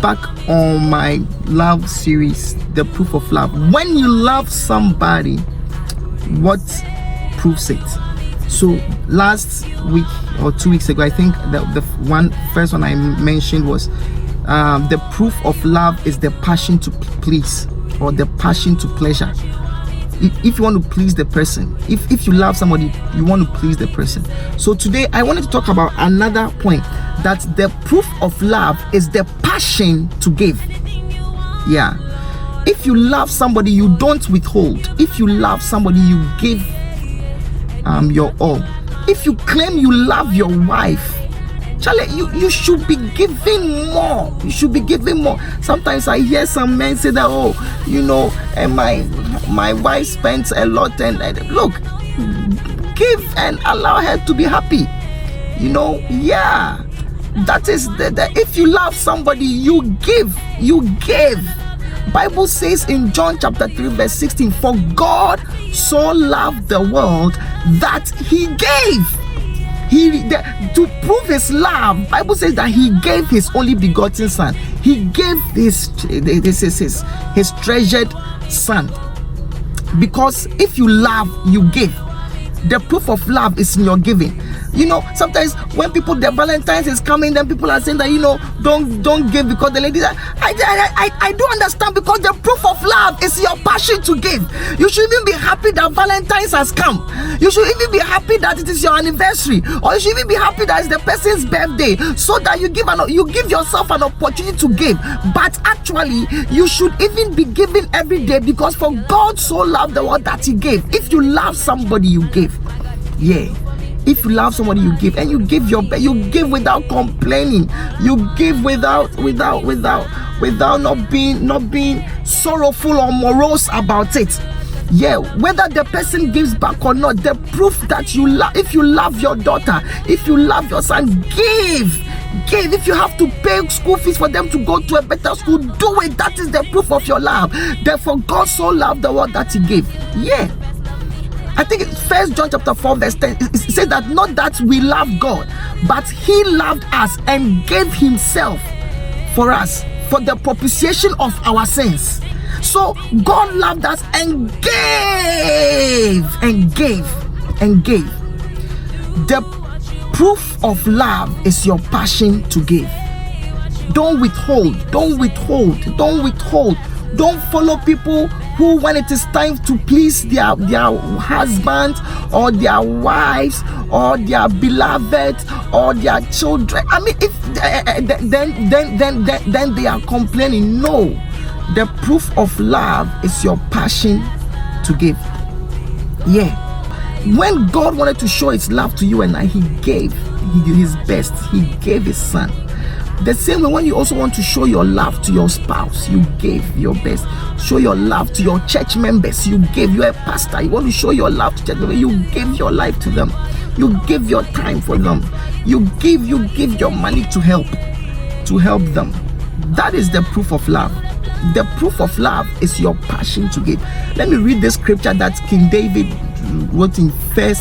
back on my love series, the proof of love. When you love somebody, what proves it? So last week or 2 weeks ago, I think the first one I mentioned was the proof of love is the passion to please, or the passion to pleasure. If you want to please the person, if you love somebody, you want to please the person. So today I wanted to talk about another point, that the proof of love is the passion to give. Yeah, if you love somebody, you don't withhold. If you love somebody, you give your all. If you claim you love your wife, Charlie, you should be giving more. You should be giving more. Sometimes I hear some men say that, oh, you know, and my wife spends a lot, and look, give and allow her to be happy. You know, yeah, that is the if you love somebody, you give. Bible says in John chapter 3 verse 16, for God so loved the world that he gave. To prove his love, Bible says that he gave his only begotten son. He gave his treasured son. Because if you love, you give. The proof of love is in your giving. You know, sometimes when the Valentine's is coming, then people are saying that, you know, don't give because the ladies. I do understand, because the proof of love is your passion to give. You should even be happy that Valentine's has come. You should even be happy that it is your anniversary, or you should even be happy that it's the person's birthday, so that you give yourself an opportunity to give. But actually, you should even be giving every day, because for God so loved the world that he gave. If you love somebody, you give. Yeah. If you love somebody, you give, and you give without complaining. You give without not being sorrowful or morose about it. Yeah, whether the person gives back or not, the proof that you love. If you love your daughter, if you love your son, give. If you have to pay school fees for them to go to a better school, do it. That is the proof of your love. Therefore, God so loved the world that he gave. Yeah. I think it's 1 John chapter 4 verse 10. It says that not that we love God, but he loved us and gave himself for us, for the propitiation of our sins. So God loved us and gave. The proof of love is your passion to give. Don't withhold. Don't follow people who, when it is time to please their husbands or their wives or their beloved or their children, I mean, if then they are complaining. No, the proof of love is your passion to give. Yeah, when God wanted to show his love to you and I, he gave his best. He gave his son. The same way, when you also want to show your love to your spouse, you gave your best. Show your love to your church members, you gave. You're a pastor, you want to show your love to church members, you give your life to them. You give your time for them. You give your money to help them. That is the proof of love. The proof of love is your passion to give. Let me read the scripture that King David wrote in 1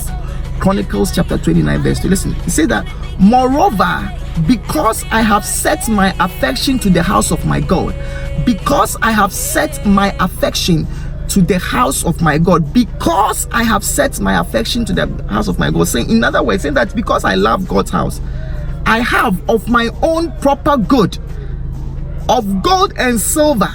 Chronicles chapter 29 verse 2. Listen, he said that, moreover, because I have set my affection to the house of my God, because I have set my affection to the house of my God, because I have set my affection to the house of my God. Saying, in other words, saying that because I love God's house, I have of my own proper good, of gold and silver,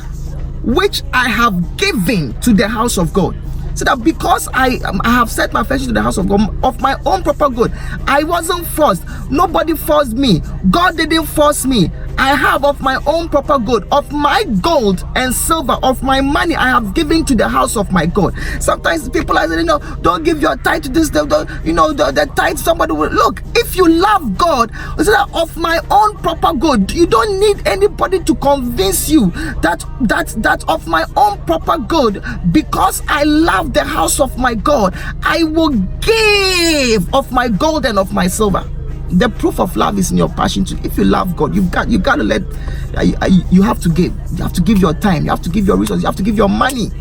which I have given to the house of God. So that because I have set my affection to the house of God, of my own proper good, I wasn't forced. Nobody forced me. God didn't force me. I have of my own proper good, of my gold and silver, of my money, I have given to the house of my God. Sometimes people are saying, don't give your tithe to this, the tithe. Somebody will look. If you love God, of my own proper good, you don't need anybody to convince you that of my own proper good, because I love the house of my God, I will give of my gold and of my silver. The proof of love is in your passion to. If you love God, you got to let. You have to give. You have to give your time. You have to give your resources. You have to give your money.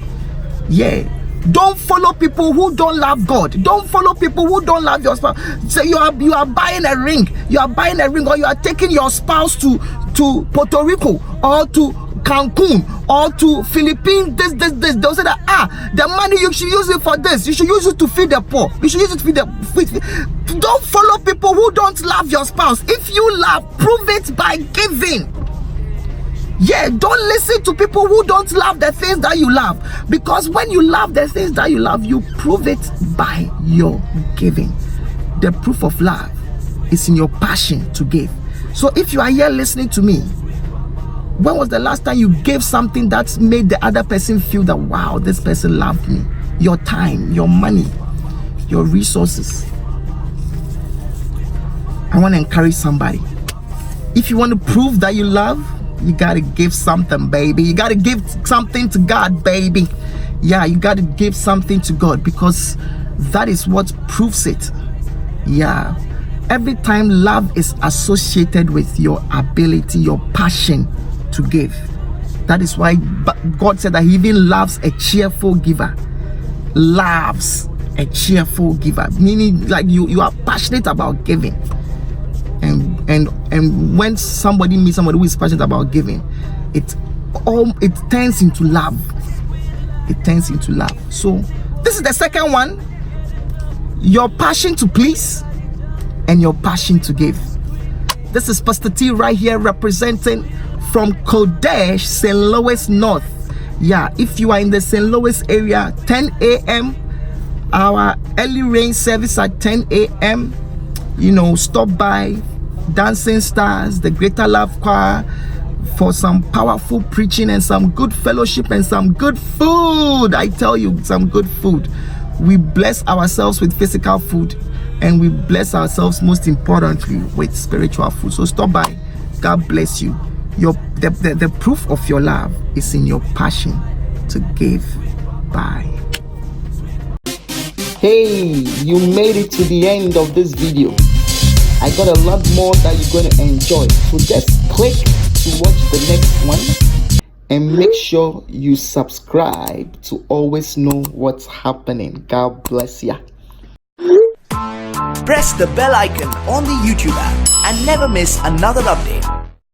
Yeah, Don't follow people who don't love God. Don't follow people who don't love your spouse. So you are buying a ring. You are buying a ring, or you are taking your spouse to Puerto Rico or to Cancun or to Philippines. This. They'll say that the money, you should use it for this. You should use it to feed the poor. You should use it to feed the. Don't follow people who don't love your spouse. If you love, prove it by giving. Yeah, don't listen to people who don't love the things that you love, because when you love the things that you love, you prove it by your giving. The proof of love is in your passion to give. So if you are here listening to me, when was the last time you gave something that made the other person feel that, wow, this person loved me? Your time, your money, your resources. I want to encourage somebody. If you want to prove that you love, you gotta give something, baby. You gotta give something to God, baby. Yeah, you gotta give something to God, because that is what proves it. Yeah, every time love is associated with your ability, your passion to give. That is why God said that He even loves a cheerful giver. Loves a cheerful giver, meaning like you are passionate about giving. And when somebody meets somebody who is passionate about giving, it turns into love. It turns into love. So this is the second one: your passion to please and your passion to give. This is Pastor T right here, representing from Kodesh, St. Louis North. Yeah, if you are in the St. Louis area, 10 a.m. our early rain service at 10 a.m. Stop by Dancing Stars, the Greater Love Choir, for some powerful preaching and some good fellowship and some good food. I tell you, some good food. We bless ourselves with physical food, and we bless ourselves most importantly with spiritual food. So stop by. God bless you. The proof of your love is in your passion to give. Bye. Hey, you made it to the end of this video. I got a lot more that you're going to enjoy. So just click to watch the next one, and make sure you subscribe to always know what's happening. God bless ya. Press the bell icon on the YouTube app and never miss another update.